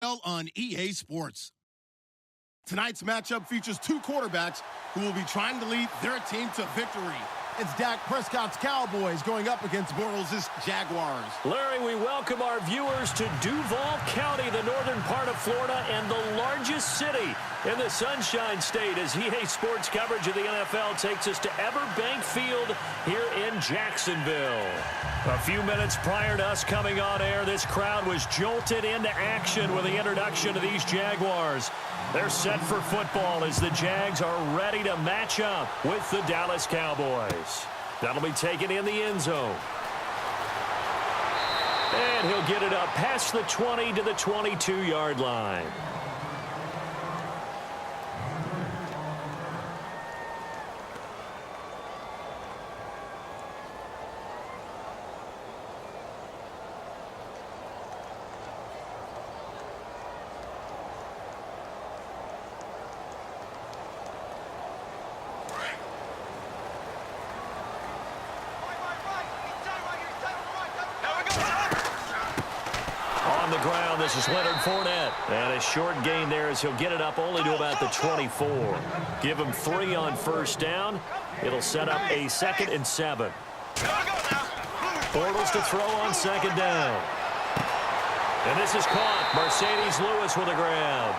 On EA Sports. Tonight's matchup features two quarterbacks who will be trying to lead their team to victory. It's Dak Prescott's Cowboys going up against Bortles' Jaguars. Larry, we welcome our viewers to Duval County, the northern part of Florida, and the largest city in the Sunshine State, as EA Sports coverage of the NFL takes us to Everbank Field here in Jacksonville. A few minutes prior to us coming on air, this crowd was jolted into action with the introduction of these Jaguars. They're set for football as the Jags are ready to match up with the Dallas Cowboys. That'll be taken in the end zone. And he'll get it up past the 20 to the 22-yard line. This is Leonard Fournette. And a short gain there as he'll get it up only to about the 24. Give him 3 on first down. It'll set up a 2nd and 7. Bortles to throw on 2nd down. And this is caught. Mercedes Lewis with a grab.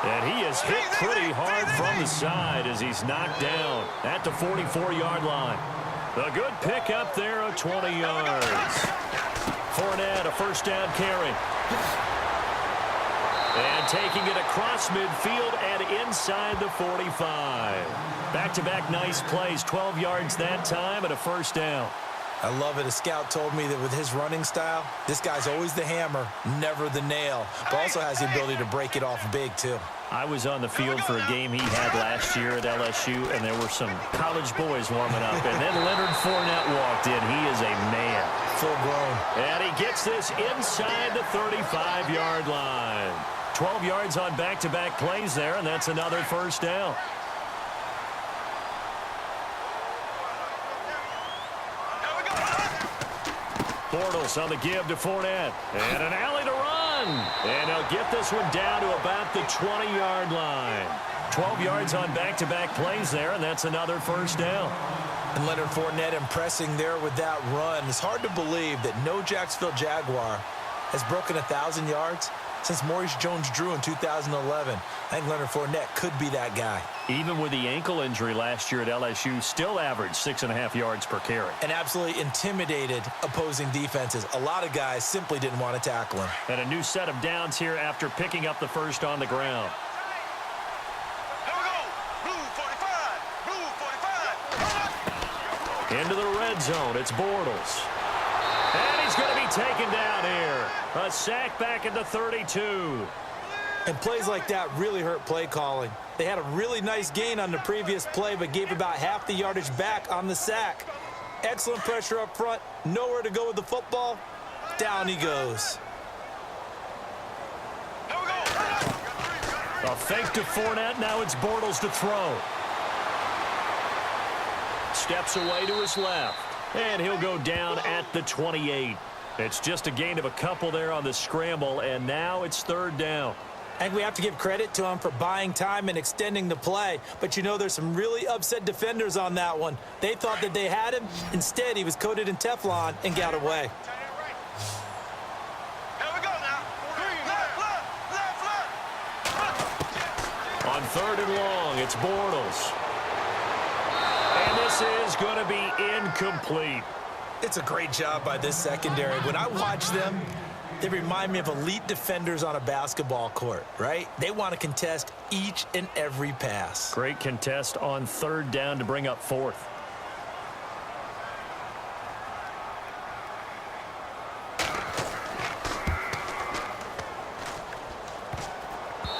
And he is hit pretty hard from the side as he's knocked down at the 44-yard line. A good pickup there of 20 yards. Fournette, a first down carry. And taking it across midfield and inside the 45. Back-to-back nice plays, 12 yards that time and a first down. I love it. A scout told me that with his running style, this guy's always the hammer, never the nail, but also has the ability to break it off big, too. I was on the field for a game he had last year at LSU, and there were some college boys warming up. And then Leonard Fournette walked in. He is a man. Full grown. And he gets this inside the 35-yard line. 12 yards on back-to-back plays there, and that's another first down. Bortles on the give to Fournette. And an alley to run. And he'll get this one down to about the 20-yard line. 12 yards on back-to-back plays there, and that's another first down. And Leonard Fournette impressing there with that run. It's hard to believe that no Jacksonville Jaguar has broken 1,000 yards since Maurice Jones-Drew in 2011. I think Leonard Fournette could be that guy. Even with the ankle injury last year at LSU, still averaged 6.5 yards per carry. And absolutely intimidated opposing defenses. A lot of guys simply didn't want to tackle him. And a new set of downs here after picking up the first on the ground. Into the red zone, it's Bortles. And he's going to be taken down here. A sack back at the 32. And plays like that really hurt play calling. They had a really nice gain on the previous play, but gave about half the yardage back on the sack. Excellent pressure up front. Nowhere to go with the football. Down he goes. A fake to Fournette. Now it's Bortles to throw. Steps away to his left. And he'll go down at the 28. It's just a gain of a couple there on the scramble, and now it's 3rd down. I think we have to give credit to him for buying time and extending the play. But, you know, there's some really upset defenders on that one. They thought that they had him. Instead, he was coated in Teflon and got away. On 3rd and long, it's Bortles. And this is going to be incomplete. It's a great job by this secondary. When I watch them, they remind me of elite defenders on a basketball court, right? They want to contest each and every pass. Great contest on 3rd down to bring up 4th.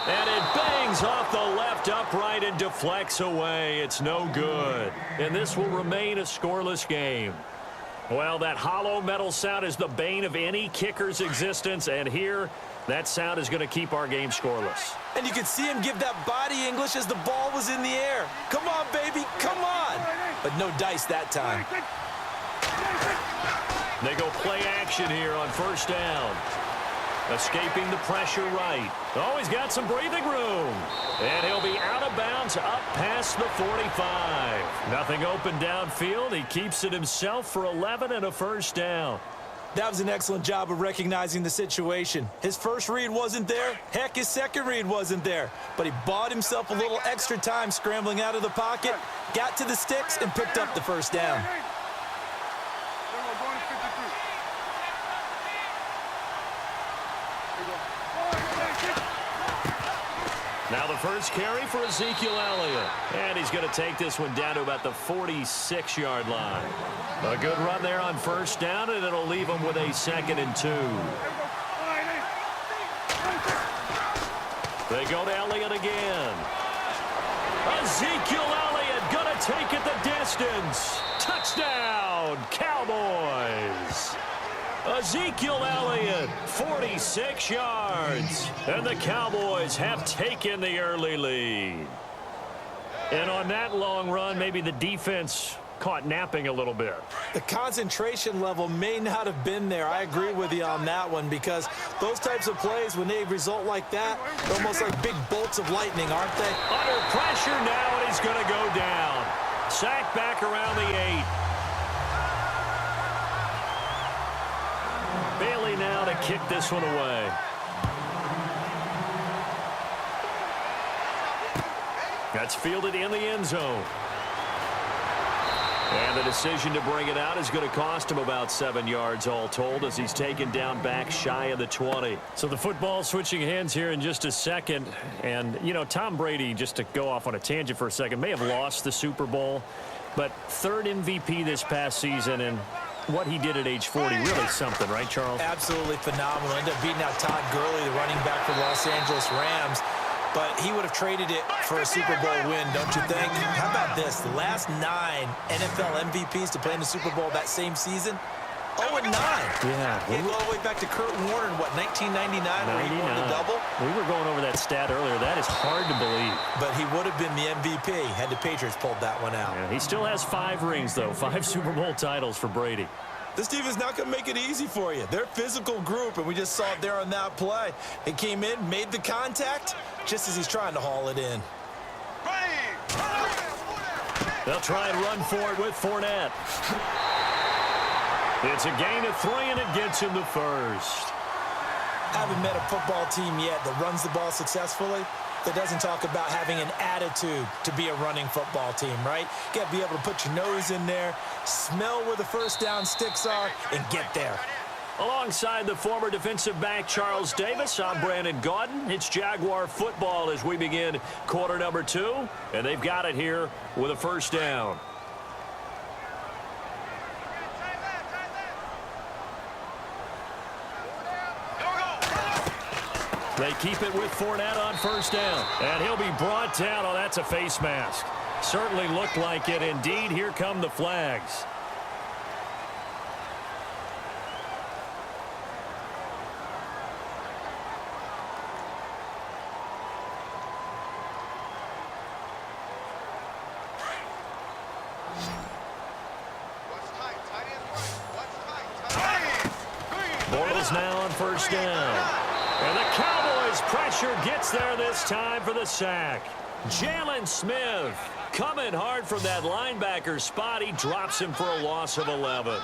And it bangs off the left upright and deflects away. It's no good. And this will remain a scoreless game. Well, that hollow metal sound is the bane of any kicker's existence, and here, that sound is going to keep our game scoreless. And you can see him give that body English as the ball was in the air. Come on, baby, come on. But no dice that time. They go play action here on 1st down. Escaping the pressure right. Oh, he's got some breathing room. And he'll be out of bounds up past the 45. Nothing open downfield. He keeps it himself for 11 and a first down. That was an excellent job of recognizing the situation. His first read wasn't there. Heck, his second read wasn't there. But he bought himself a little extra time scrambling out of the pocket, got to the sticks, and picked up the first down. Now the first carry for Ezekiel Elliott. And he's going to take this one down to about the 46-yard line. A good run there on first down, and it'll leave him with a 2nd and 2. They go to Elliott again. Ezekiel Elliott going to take it the distance. Touchdown, Cowboys. Ezekiel Elliott, 46 yards. And the Cowboys have taken the early lead. And on that long run, maybe the defense caught napping a little bit. The concentration level may not have been there. I agree with you on that one, because those types of plays, when they result like that, they're almost like big bolts of lightning, aren't they? Under pressure now, and he's going to go down. Sacked back around the 8. Bailey now to kick this one away. That's fielded in the end zone. And the decision to bring it out is going to cost him about 7 yards all told, as he's taken down back shy of the 20. So the football switching hands here in just a second. And, you know, Tom Brady, just to go off on a tangent for a second, may have lost the Super Bowl, but 3rd MVP this past season, and what he did at age 40, really something, right, Charles? Absolutely phenomenal. Ended up beating out Todd Gurley, the running back for the Los Angeles Rams. But he would have traded it for a Super Bowl win, don't you think? How about this? The last 9 NFL MVPs to play in the Super Bowl that same season, 0-9. Yeah. He go all the way back to Kurt Warner in, what, 1999, where he won the double? We were going over that stat earlier. That is hard to believe. But he would have been the MVP had the Patriots pulled that one out. Yeah, he still has 5 rings, though. 5 Super Bowl titles for Brady. This team is not going to make it easy for you. They're a physical group, and we just saw it there on that play. He came in, made the contact, just as he's trying to haul it in. They'll try and run for it with Fournette. It's a gain of 3, and it gets him the first. I haven't met a football team yet that runs the ball successfully that doesn't talk about having an attitude to be a running football team, right? You got to be able to put your nose in there, smell where the first down sticks are, and get there. Alongside the former defensive back Charles Davis, I'm Brandon Gaudin. It's Jaguar football as we begin quarter number 2, and they've got it here with a first down. They keep it with Fournette on first down. And he'll be brought down. Oh, that's a face mask. Certainly looked like it. Indeed, here come the flags. Bortles now on first down. And the Cowboys pressure gets there this time for the sack. Jalen Smith coming hard from that linebacker spot. He drops him for a loss of 11.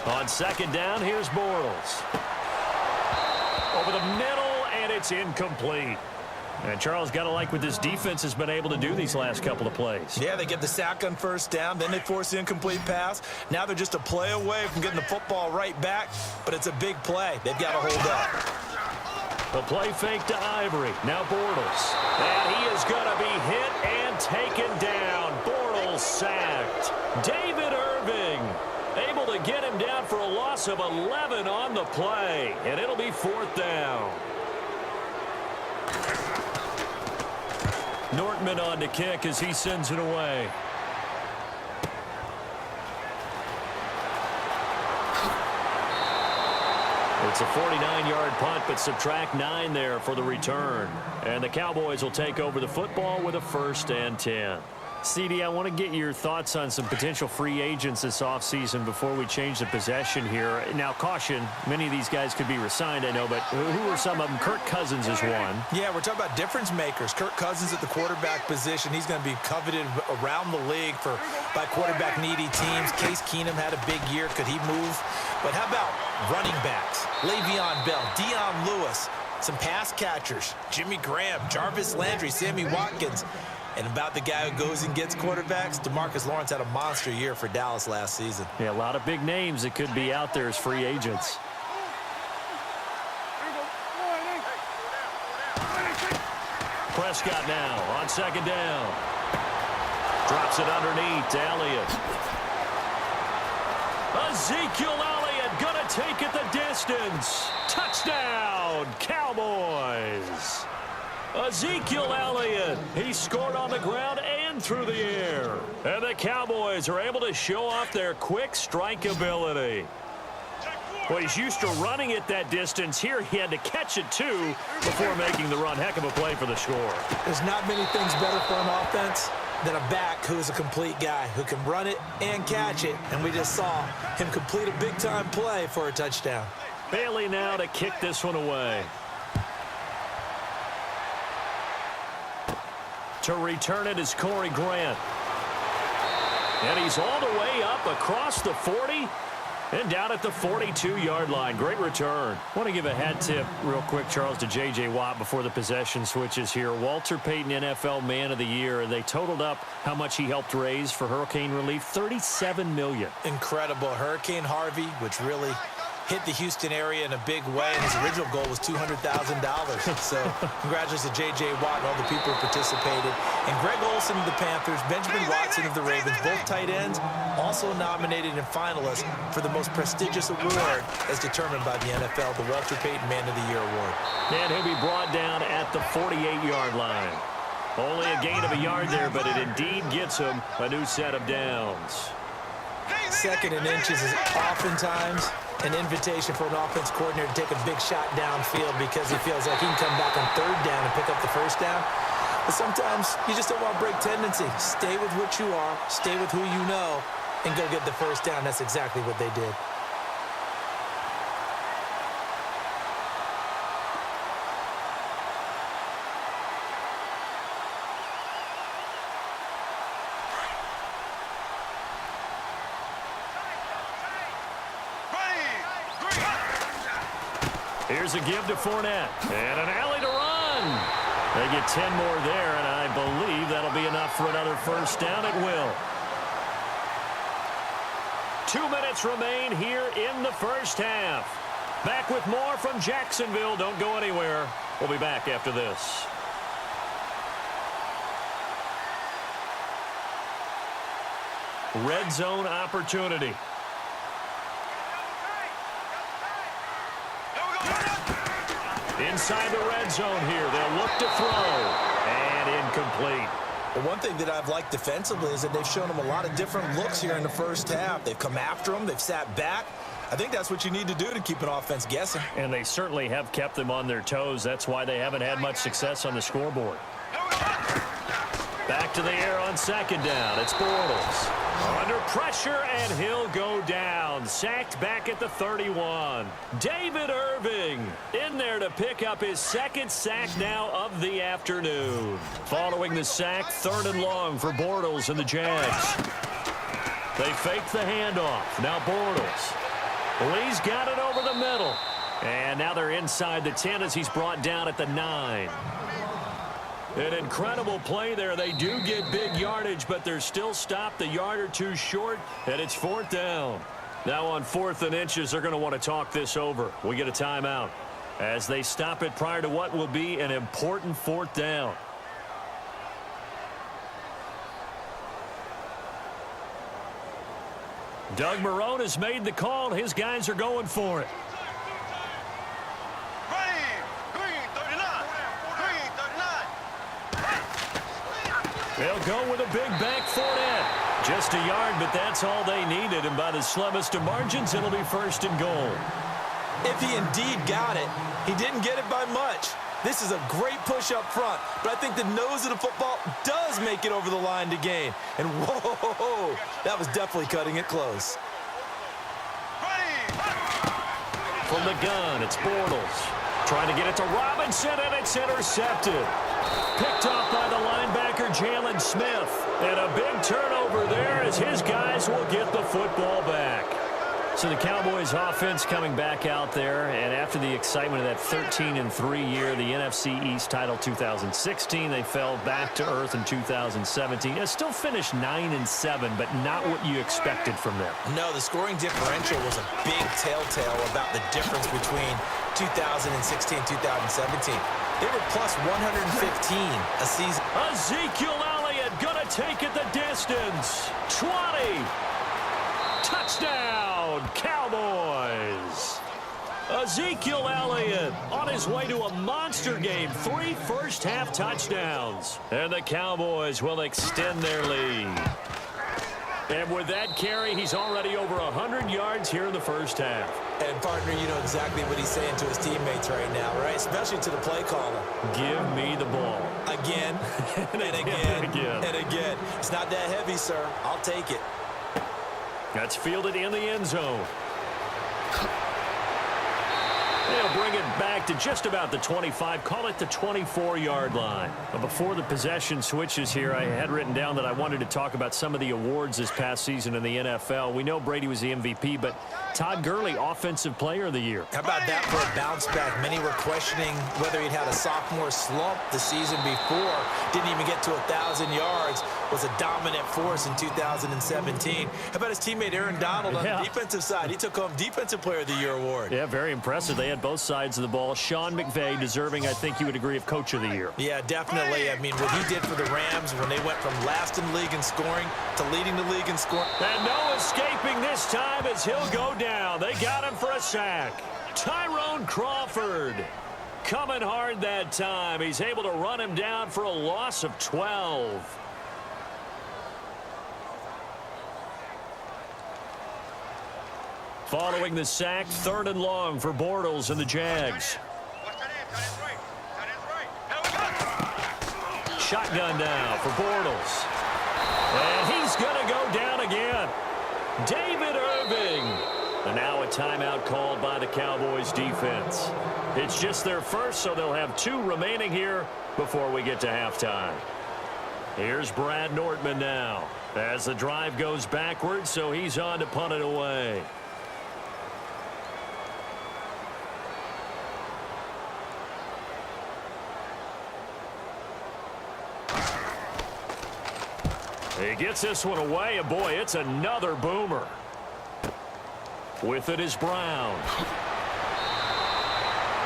On second down, here's Bortles. Over the middle, and it's incomplete. And Charles, got to like what this defense has been able to do these last couple of plays. Yeah, they get the sack on first down, then they force the incomplete pass. Now they're just a play away from getting the football right back, but it's a big play. They've got to hold up. The play fake to Ivory. Now Bortles. And he is going to be hit and taken down. Bortles sacked. David Irving able to get him down for a loss of 11 on the play. And it'll be 4th down. Nortman on to kick as he sends it away. It's a 49-yard punt, but subtract 9 there for the return. And the Cowboys will take over the football with a 1st and 10. CD, I want to get your thoughts on some potential free agents this offseason before we change the possession here. Now, caution, many of these guys could be re-signed, I know, but who are some of them? Kirk Cousins is one. Yeah, we're talking about difference makers. Kirk Cousins at the quarterback position. He's going to be coveted around the league by quarterback-needy teams. Case Keenum had a big year. Could he move? But how about running backs? Le'Veon Bell, Dion Lewis, some pass catchers, Jimmy Graham, Jarvis Landry, Sammy Watkins. And about the guy who goes and gets quarterbacks, DeMarcus Lawrence had a monster year for Dallas last season. Yeah, a lot of big names that could be out there as free agents. Prescott now on second down. Drops it underneath to Elliott. Ezekiel Elliott gonna take it the distance. Touchdown, Cowboys. Ezekiel Elliott, he scored on the ground and through the air. And the Cowboys are able to show off their quick strike ability. Well, he's used to running it that distance. Here he had to catch it, too, before making the run. Heck of a play for the score. There's not many things better for an offense than a back who's a complete guy who can run it and catch it. And we just saw him complete a big-time play for a touchdown. Bailey now to kick this one away. To return it is Corey Grant. And he's all the way up across the 40 and down at the 42-yard line. Great return. I want to give a hat tip real quick, Charles, to J.J. Watt before the possession switches here. Walter Payton, NFL Man of the Year. They totaled up how much he helped raise for hurricane relief, $37 million. Incredible. Hurricane Harvey, which really hit the Houston area in a big way, and his original goal was $200,000. So congratulations to J.J. Watt and all the people who participated. And Greg Olsen of the Panthers, Benjamin Watson of the Ravens, both tight ends, also nominated and finalists for the most prestigious award as determined by the NFL, the Walter Payton Man of the Year Award. And he'll be brought down at the 48-yard line. Only a gain of a yard there, but it indeed gets him a new set of downs. Second and inches is oftentimes an invitation for an offense coordinator to take a big shot downfield because he feels like he can come back on third down and pick up the first down. But sometimes you just don't want to break tendency. Stay with what you are, stay with who you know, and go get the first down. That's exactly what they did. Here's a give to Fournette. And an alley to run. They get 10 more there, and I believe that'll be enough for another first down. It will. 2 minutes remain here in the first half. Back with more from Jacksonville. Don't go anywhere. We'll be back after this. Red zone opportunity. Inside the red zone here. They'll look to throw. And incomplete. Well, one thing that I've liked defensively is that they've shown them a lot of different looks here in the first half. They've come after them. They've sat back. I think that's what you need to do to keep an offense guessing. And they certainly have kept them on their toes. That's why they haven't had much success on the scoreboard. Back to the air on second down. It's Bortles. Under pressure, and he'll go down. Sacked back at the 31. David Irving in there to pick up his second sack now of the afternoon. Following the sack, third and long for Bortles and the Jags. They fake the handoff. Now Bortles. Lee's got it over the middle. And now they're inside the 10 as he's brought down at the 9. An incredible play there. They do get big yardage, but they're still stopped a yard or two short, and it's fourth down. Now on 4th and inches, they're going to want to talk this over. We get a timeout as they stop it prior to what will be an important fourth down. Doug Marrone has made the call. His guys are going for it. They'll go with a big back Fournette. Just a yard, but that's all they needed. And by the slimmest of margins, it'll be first and goal. If he indeed got it, he didn't get it by much. This is a great push up front, but I think the nose of the football does make it over the line to gain. And whoa, that was definitely cutting it close. From the gun, it's Bortles. Trying to get it to Robinson, and it's intercepted. Picked off by the linebacker, Jalen Smith. And a big turnover there as his guys will get the football back. So the Cowboys offense coming back out there, and after the excitement of that 13-3 year, the NFC East title 2016, they fell back to earth in 2017. They still finished 9-7, but not what you expected from them. No, the scoring differential was a big telltale about the difference between 2016 and 2017. They were plus 115 a season. Ezekiel Elliott gonna take it the distance. 20. Touchdown, Cowboys. Ezekiel Elliott on his way to a monster game. 3 first-half touchdowns. And the Cowboys will extend their lead. And with that carry, he's already over 100 yards here in the first half. And, partner, you know exactly what he's saying to his teammates right now, right? Especially to the play caller. Give me the ball. Again, and again, and again. It's not that heavy, sir. I'll take it. That's fielded in the end zone. They'll bring it back to just about the 25, call it the 24-yard line. But before the possession switches here, I had written down that I wanted to talk about some of the awards this past season in the NFL. We know Brady was the MVP, but Todd Gurley, Offensive Player of the Year. How about that for a bounce back? Many were questioning whether he'd had a sophomore slump the season before. Didn't even get to 1,000 yards. Was a dominant force in 2017. How about his teammate Aaron Donald on the defensive side? He took home Defensive Player of the Year award. Yeah, very impressive. They had both sides of the ball. Sean McVay deserving, I think you would agree, of Coach of the Year. Yeah, definitely. I mean, what he did for the Rams when they went from last in the league in scoring to leading the league in scoring. And no escaping this time as he'll go down. They got him for a sack. Tyrone Crawford coming hard that time. He's able to run him down for a loss of 12. Following the sack, 3rd and long for Bortles and the Jags. Shotgun now for Bortles. And he's going to go down again. David Irving. And now a timeout called by the Cowboys defense. It's just their first, so they'll have 2 remaining here before we get to halftime. Here's Brad Nortman now as the drive goes backwards, so he's on to punt it away. He gets this one away, and boy, it's another boomer. With it is Brown.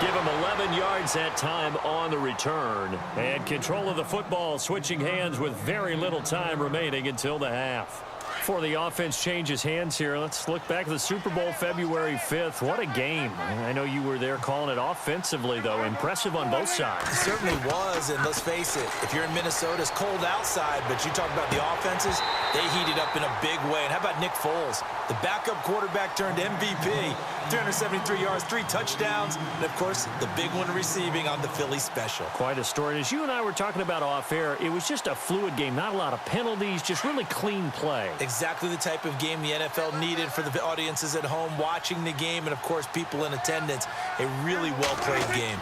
Give him 11 yards that time on the return. And control of the football, switching hands with very little time remaining until the half. Before the offense changes hands here, let's look back at the Super Bowl February 5th. What a game. I know you were there calling it offensively, though. Impressive on both sides. It certainly was, and let's face it, if you're in Minnesota, it's cold outside, but you talk about the offenses, they heated up in a big way. And how about Nick Foles? The backup quarterback turned MVP. 373 yards, 3 touchdowns, and, of course, the big one receiving on the Philly special. Quite a story. And as you and I were talking about off air, it was just a fluid game. Not a lot of penalties, just really clean play. Exactly the type of game the NFL needed for the audiences at home watching the game and, of course, people in attendance. A really well-played game.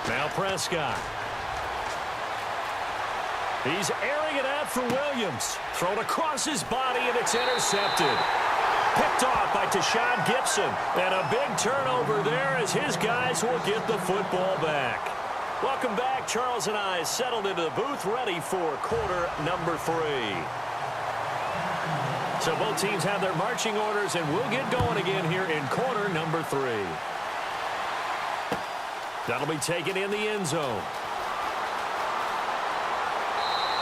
Now Prescott. He's airing it out for Williams. Thrown across his body, and it's intercepted. Picked off by Tashawn Gibson. And a big turnover there as his guys will get the football back. Welcome back. Charles and I settled into the booth ready for quarter number 3. So both teams have their marching orders, and we'll get going again here in quarter number 3. That'll be taken in the end zone.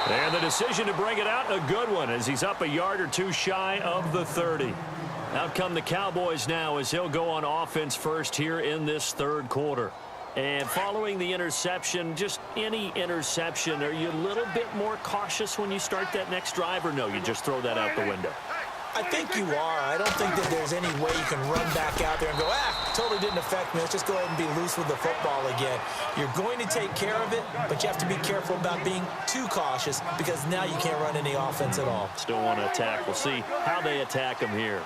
And the decision to bring it out, a good one, as he's up a yard or 2 shy of the 30. Out come the Cowboys now as he'll go on offense first here in this 3rd quarter. And following the interception, just any interception, are you a little bit more cautious when you start that next drive, or no, you just throw that out the window? I think you are. I don't think that there's any way you can run back out there and go, totally didn't affect me. Let's just go ahead and be loose with the football again. You're going to take care of it, but you have to be careful about being too cautious because now you can't run any offense at all. Still want to attack. We'll see how they attack him here.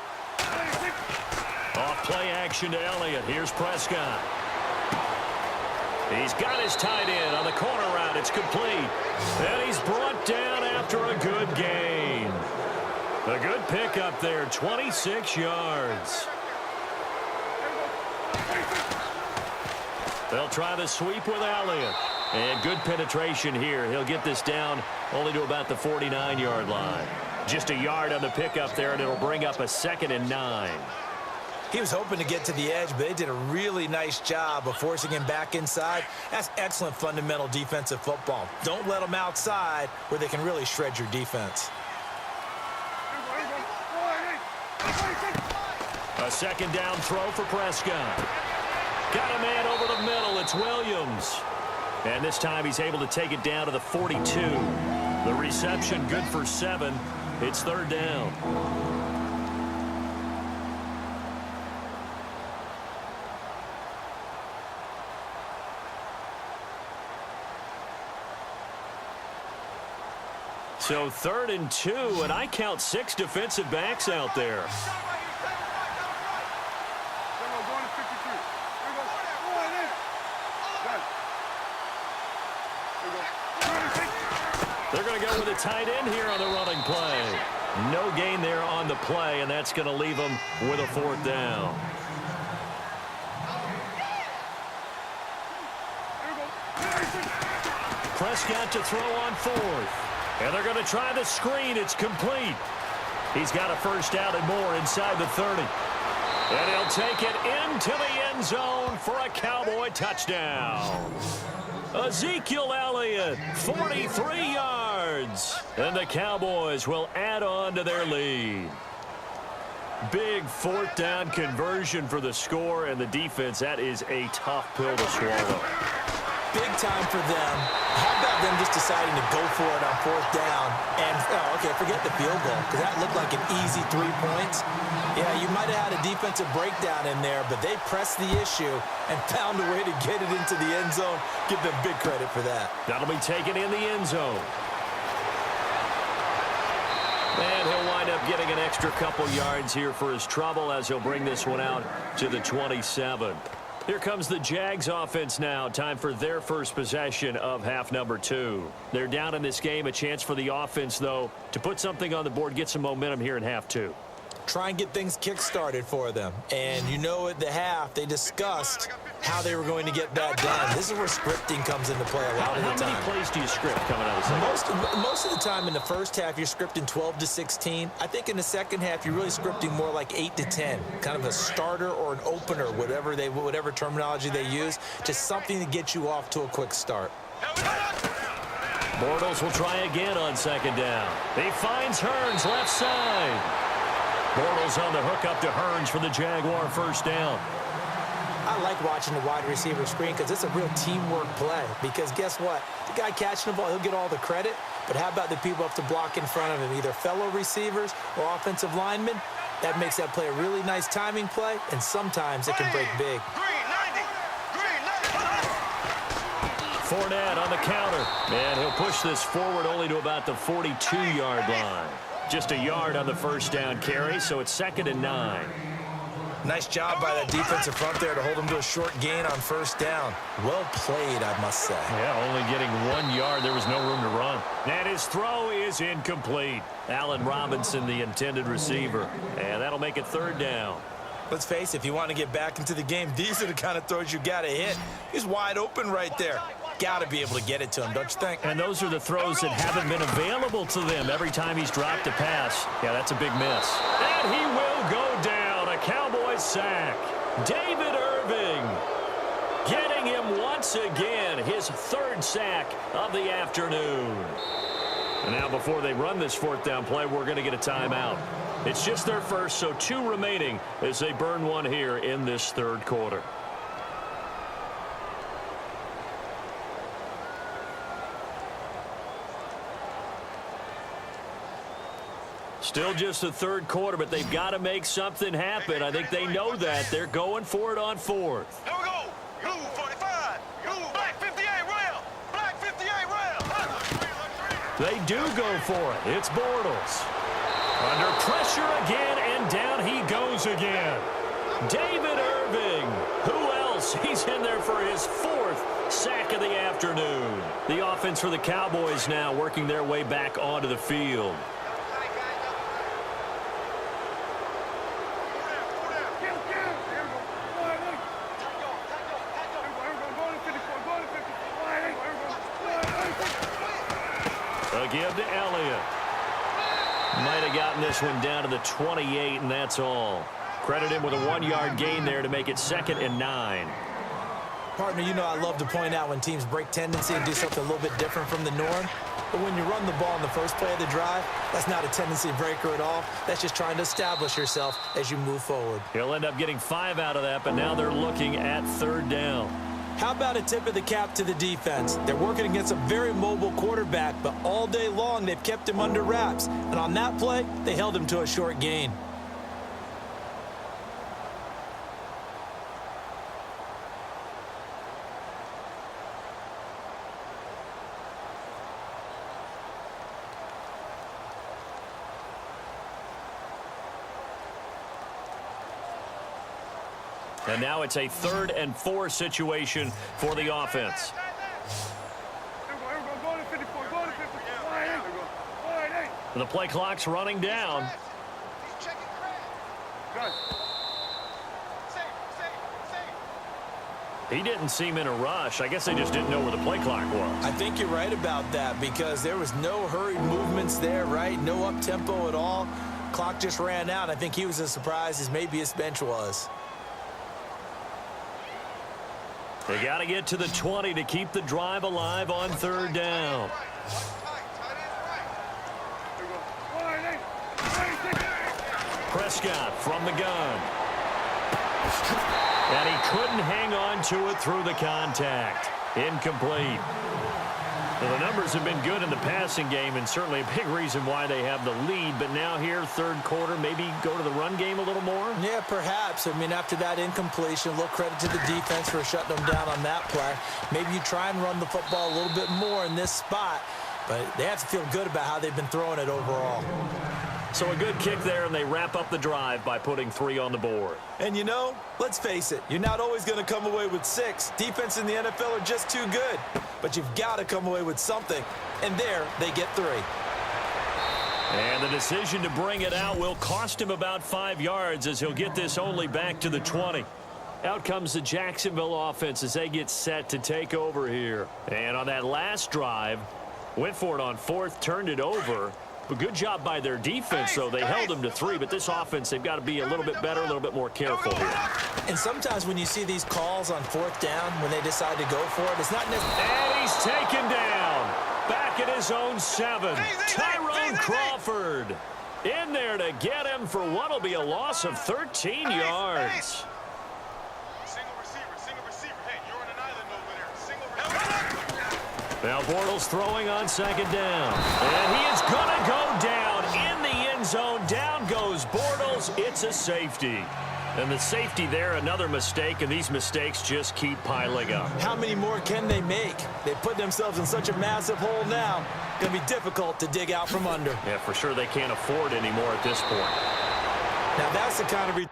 Off play action to Elliott. Here's Prescott. He's got his tight end on the corner route. It's complete. And he's brought down after a good gain. A good pickup there, 26 yards. They'll try the sweep with Elliott. And good penetration here. He'll get this down only to about the 49-yard line. Just a yard on the pickup there, and it'll bring up a 2nd and 9. He was hoping to get to the edge, but they did a really nice job of forcing him back inside. That's excellent fundamental defensive football. Don't let them outside where they can really shred your defense. A 2nd down throw for Prescott. Got a man over the middle. It's Williams. And this time he's able to take it down to the 42. The reception good for 7. It's 3rd down. So 3rd and 2, and I count 6 defensive backs out there. They're going to go with a tight end here on the running play. No gain there on the play, and that's going to leave them with a 4th down. Prescott to throw on 4th. And they're going to try the screen. It's complete. He's got a 1st down and more inside the 30. And he'll take it into the end zone for a Cowboy touchdown. Ezekiel Elliott, 43 yards. And the Cowboys will add on to their lead. Big 4th down conversion for the score, and the defense, that is a tough pill to swallow. Big time for them. How about them just deciding to go for it on 4th down? And, okay, forget the field goal, because that looked like an easy 3 points. Yeah, you might have had a defensive breakdown in there, but they pressed the issue and found a way to get it into the end zone. Give them big credit for that. That'll be taken in the end zone. And he'll wind up getting an extra couple yards here for his trouble as he'll bring this one out to the 27. Here comes the Jags offense now. Time for their first possession of half number 2. They're down in this game. A chance for the offense, though, to put something on the board, get some momentum here in half 2. Try and get things kick-started for them. And you know at the half, they discussed how they were going to get that done. This is where scripting comes into play a lot of the time. How many plays do you script coming out of the second? Most of the time in the first half, you're scripting 12 to 16. I think in the second half, you're really scripting more like 8 to 10. Kind of a starter or an opener, whatever terminology they use. Just something to get you off to a quick start. Bortles will try again on 2nd down. He finds Hearns left side. Bortles on the hook up to Hearns for the Jaguar 1st down. I like watching the wide receiver screen because it's a real teamwork play. Because guess what? The guy catching the ball, he'll get all the credit. But how about the people up to block in front of him, either fellow receivers or offensive linemen? That makes that play a really nice timing play, and sometimes it can break big. Fournette on the counter. And he'll push this forward only to about the 42-yard line. Just a yard on the 1st down carry, so it's 2nd and 9. Nice job by that defensive front there to hold him to a short gain on 1st down. Well played, I must say. Yeah, only getting 1 yard. There was no room to run. And his throw is incomplete. Allen Robinson, the intended receiver. And that'll make it 3rd down. Let's face it, if you want to get back into the game, these are the kind of throws you got to hit. He's wide open right there. Got to be able to get it to him, don't you think? And those are the throws that haven't been available to them every time he's dropped a pass. Yeah, that's a big miss. And he will go down. A Cowboys sack. David Irving getting him once again, his 3rd sack of the afternoon. And now before they run this 4th down play, we're going to get a timeout. It's just their first, so 2 remaining as they burn one here in this 3rd quarter. Still just the third quarter, but they've got to make something happen. I think they know that. They're going for it on fourth. Here we go. Blue 45. Blue black 58 rail. Black 58 rail. They do go for it. It's Bortles. Under pressure again, and down he goes again. David Irving. Who else? He's in there for his fourth sack of the afternoon. The offense for the Cowboys now working their way back onto the field. A give to Elliott. Might have gotten this one down to the 28, and that's all. Credit him with a 1-yard gain there to make it 2nd and 9. Partner, you know I love to point out when teams break tendency and do something a little bit different from the norm. But when you run the ball in the first play of the drive, that's not a tendency breaker at all. That's just trying to establish yourself as you move forward. He'll end up getting 5 out of that, but now they're looking at 3rd down. How about a tip of the cap to the defense? They're working against a very mobile quarterback, but all day long they've kept him under wraps. And on that play, they held him to a short gain. And now it's a 3rd and 4 situation for the offense. The play clock's running down. He didn't seem in a rush. I guess they just didn't know where the play clock was. I think you're right about that because there was no hurried movements there, right? No up-tempo at all. Clock just ran out. I think he was as surprised as maybe his bench was. They got to get to the 20 to keep the drive alive on 3rd down. Prescott from the gun. And he couldn't hang on to it through the contact. Incomplete. Well, the numbers have been good in the passing game and certainly a big reason why they have the lead. But now here, 3rd quarter, maybe go to the run game a little more? Yeah, perhaps. I mean, after that incompletion, a little credit to the defense for shutting them down on that play. Maybe you try and run the football a little bit more in this spot. But they have to feel good about how they've been throwing it overall. So a good kick there, and they wrap up the drive by putting 3 on the board. And you know, let's face it, you're not always going to come away with 6. Defense in the NFL are just too good. But you've got to come away with something. And there, they get 3. And the decision to bring it out will cost him about 5 yards as he'll get this only back to the 20. Out comes the Jacksonville offense as they get set to take over here. And on that last drive, went for it on 4th, turned it over. A good job by their defense, though. They held them to 3, but this offense, they've got to be a little bit better, a little bit more careful here. And sometimes when you see these calls on 4th down, when they decide to go for it, it's not necessarily... And he's taken down. Back at his own 7. Tyrone Crawford in there to get him for what will be a loss of 13 yards. Now Bortles throwing on 2nd down. And he is going to go down in the end zone. Down goes Bortles. It's a safety. And the safety there, another mistake, and these mistakes just keep piling up. How many more can they make? They put themselves in such a massive hole now. Going to be difficult to dig out from under. Yeah, for sure they can't afford any more at this point. Now that's the kind of